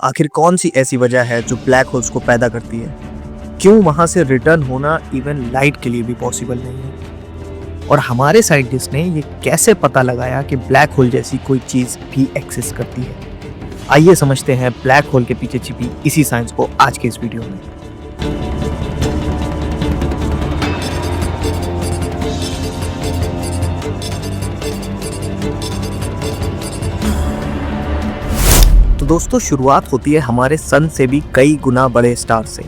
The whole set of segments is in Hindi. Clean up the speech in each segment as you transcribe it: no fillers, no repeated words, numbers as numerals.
आखिर कौन सी ऐसी वजह है जो ब्लैक होल्स को पैदा करती है? क्यों वहां से रिटर्न होना इवन लाइट के लिए भी पॉसिबल नहीं है? और हमारे साइंटिस्ट ने ये कैसे पता लगाया कि ब्लैक होल जैसी कोई चीज भी एक्सिस्ट करती है? आइए समझते हैं ब्लैक होल के पीछे छिपी इसी साइंस को आज के इस वीडियो में। तो दोस्तों, शुरुआत होती है हमारे सन से भी कई गुना बड़े स्टार से।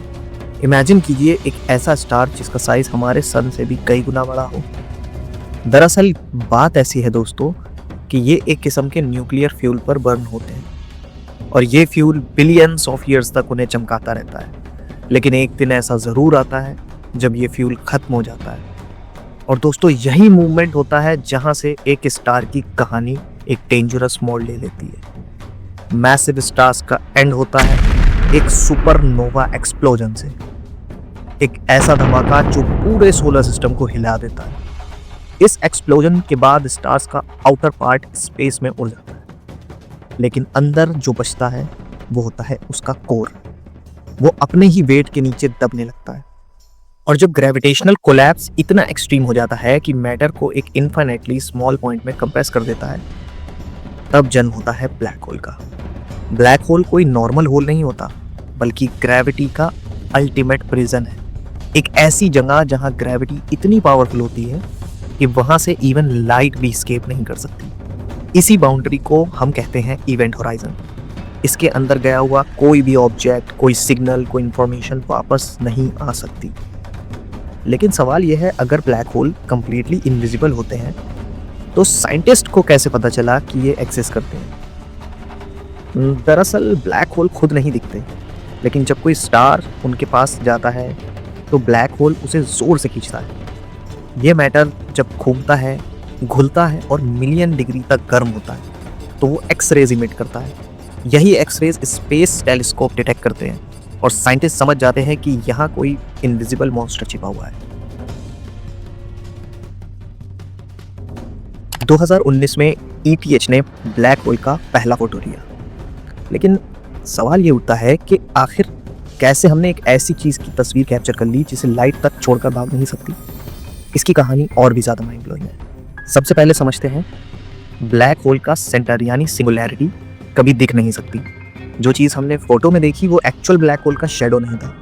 इमेजिन कीजिए एक ऐसा स्टार जिसका साइज हमारे सन से भी कई गुना बड़ा हो। दरअसल बात ऐसी है दोस्तों कि ये एक किस्म के न्यूक्लियर फ्यूल पर बर्न होते हैं और ये फ्यूल बिलियंस ऑफ ईयर्स तक उन्हें चमकाता रहता है। लेकिन एक दिन ऐसा ज़रूर आता है जब ये फ्यूल ख़त्म हो जाता है। और दोस्तों, यही मूवमेंट होता है जहाँ से एक स्टार की कहानी एक डेंजरस मोड़ ले लेती है। मैसिव स्टार्स का एंड होता है एक सुपरनोवा एक्सप्लोजन से। एक ऐसा धमाका जो पूरे सोलर सिस्टम को हिला देता है। इस एक्सप्लोजन के बाद स्टार्स का आउटर पार्ट स्पेस में उड़ जाता है, लेकिन अंदर जो बचता है वो होता है उसका कोर। वो अपने ही वेट के नीचे दबने लगता है। और जब ग्रेविटेशनल कोलैप्स इतना एक्सट्रीम हो जाता है कि मैटर को एक इनफाइनाइटली स्मॉल पॉइंट में कंप्रेस कर देता है, तब जन्म होता है ब्लैक होल का। ब्लैक होल कोई नॉर्मल होल नहीं होता, बल्कि ग्रेविटी का अल्टीमेट प्रिजन है। एक ऐसी जगह जहां ग्रेविटी इतनी पावरफुल होती है कि वहां से इवन लाइट भी एस्केप नहीं कर सकती। इसी बाउंड्री को हम कहते हैं इवेंट होराइजन। इसके अंदर गया हुआ कोई भी ऑब्जेक्ट, कोई सिग्नल, कोई इंफॉर्मेशन वापस नहीं आ सकती। लेकिन सवाल यह है, अगर ब्लैक होल कंप्लीटली इनविजिबल होते हैं तो साइंटिस्ट को कैसे पता चला कि ये एक्सिस्ट करते हैं? दरअसल ब्लैक होल खुद नहीं दिखते, लेकिन जब कोई स्टार उनके पास जाता है तो ब्लैक होल उसे जोर से खींचता है। ये मैटर जब घूमता है, घुलता है और मिलियन डिग्री तक गर्म होता है तो वो एक्स रेज इमिट करता है। यही X rays space telescope detect करते हैं और साइंटिस्ट समझ जाते हैं कि यहाँ कोई इनविजिबल मॉन्स्टर छिपा हुआ है। 2019 में ETH ने ब्लैक होल का पहला फोटो लिया। लेकिन सवाल ये उठता है कि आखिर कैसे हमने एक ऐसी चीज़ की तस्वीर कैप्चर कर ली जिसे लाइट तक छोड़कर भाग नहीं सकती? इसकी कहानी और भी ज़्यादा माइंड ब्लोइंग है। सबसे पहले समझते हैं, ब्लैक होल का सेंटर यानी सिंगुलैरिटी कभी दिख नहीं सकती। जो चीज़ हमने फोटो में देखी वो एक्चुअल ब्लैक होल का शेडो नहीं था,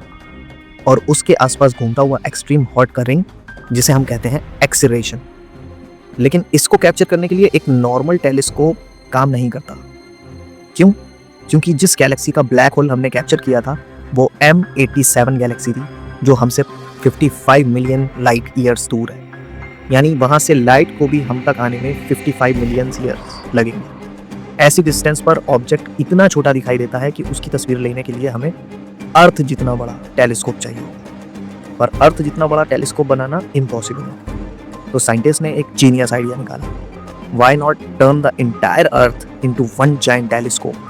और उसके आसपास घूमता हुआ एक्सट्रीम हॉट का रिंग जिसे हम कहते हैं एक्सीलरेशन। लेकिन इसको कैप्चर करने के लिए एक नॉर्मल टेलीस्कोप काम नहीं करता। क्यों? क्योंकि जिस गैलेक्सी का ब्लैक होल हमने कैप्चर किया था वो M87 गैलेक्सी थी, जो हमसे 55 मिलियन लाइट ईयर्स दूर है। यानी वहाँ से लाइट को भी हम तक आने में 55 मिलियन ईयर्स लगेंगे। ऐसी डिस्टेंस पर ऑब्जेक्ट इतना छोटा दिखाई देता है कि उसकी तस्वीर लेने के लिए हमें अर्थ जितना बड़ा टेलीस्कोप चाहिए होगा। पर अर्थ जितना बड़ा टेलीस्कोप बनाना इम्पॉसिबल है। तो साइंटिस्ट ने एक जीनियस आइडिया निकाला। Why not turn the entire earth into one giant telescope?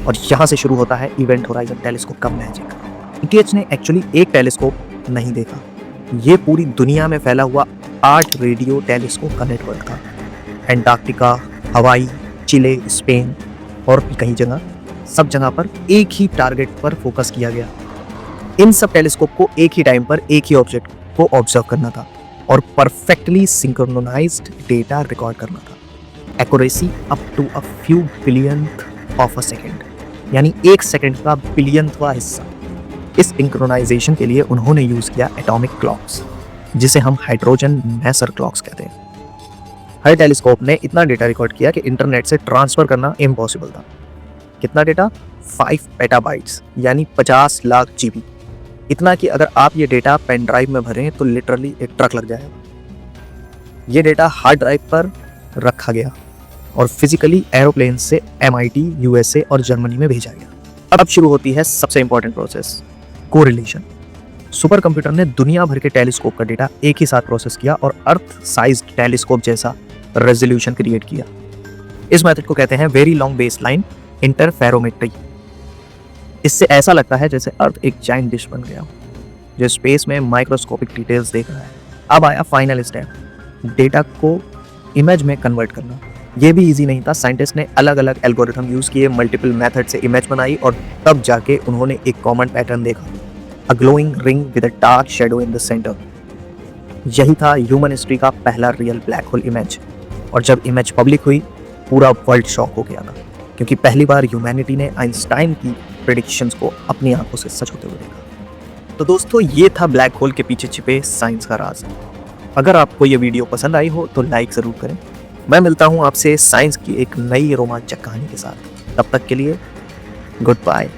और यहाँ से शुरू होता है इवेंट होराइजन टेलीस्कोप का मैजिक। ETH ने एक्चुअली एक टेलीस्कोप नहीं देखा, ये पूरी दुनिया में फैला हुआ 8 रेडियो टेलीस्कोप का नेटवर्क था। एंटार्क्टिका, हवाई, चिले, स्पेन और भी कई जगह, सब जगह पर एक ही टारगेट पर फोकस किया गया। इन सब टेलीस्कोप को एक ही टाइम पर एक ही ऑब्जेक्ट को ऑब्जर्व करना था और परफेक्टली सिंक्रोनाइज्ड डेटा रिकॉर्ड करना था। Accuracy up to a few billionth of a second, यानी 1 सेकंड का बिलियंथवा हिस्सा। इस सिंक्रोनाइजेशन के लिए उन्होंने यूज़ किया एटॉमिक क्लॉक्स, जिसे हम हाइड्रोजन मैसर क्लॉक्स कहते हैं। हर टेलीस्कोप ने इतना डेटा रिकॉर्ड किया कि इंटरनेट से ट्रांसफ़र करना इम्पॉसिबल था। कितना डेटा? 5 पेटाबाइट्स, यानी 50 लाख GB। इतना कि अगर आप ये डेटा पेन ड्राइव में भरें तो लिटरली एक ट्रक लग जाएगा। ये डेटा हार्ड ड्राइव पर रखा गया और फिजिकली एरोप्लेन से MIT, USA और जर्मनी में भेजा गया। अब शुरू होती है सबसे important process, correlation. Super computer ने दुनिया भर के टेलीस्कोप का डेटा एक ही साथ प्रोसेस किया और अर्थ साइज्ड टेलीस्कोप जैसा रेजोल्यूशन क्रिएट किया। इस मेथड को कहते हैं वेरी लॉन्ग बेसलाइन इंटरफेरोमेट्री। इससे ऐसा लगता है जैसे अर्थ एक जाइंट डिश बन गया जो स्पेस में माइक्रोस्कोपिक डिटेल्स देख रहा है। अब आया फाइनल स्टेप, डेटा को इमेज में कन्वर्ट करना। ये भी इजी नहीं था। साइंटिस्ट ने अलग अलग एल्गोरिथम यूज़ किए, मल्टीपल मेथड से इमेज बनाई और तब जाके उन्होंने एक कॉमन पैटर्न देखा, अ glowing ring with a dark shadow in the centre. यही था ह्यूमन हिस्ट्री का पहला रियल ब्लैक होल इमेज। और जब इमेज पब्लिक हुई, पूरा वर्ल्ड शॉक हो गया था, क्योंकि पहली बार ह्यूमैनिटी ने आइंस्टाइन की प्रेडिक्शंस को अपनी आंखों से सच होते हुए देखा। तो दोस्तों, ये था ब्लैक होल के पीछे छिपे साइंस का राज। अगर आपको ये वीडियो पसंद आई हो तो लाइक ज़रूर करें। मैं मिलता हूँ आपसे साइंस की एक नई रोमांचक कहानी के साथ। तब तक के लिए गुड बाय।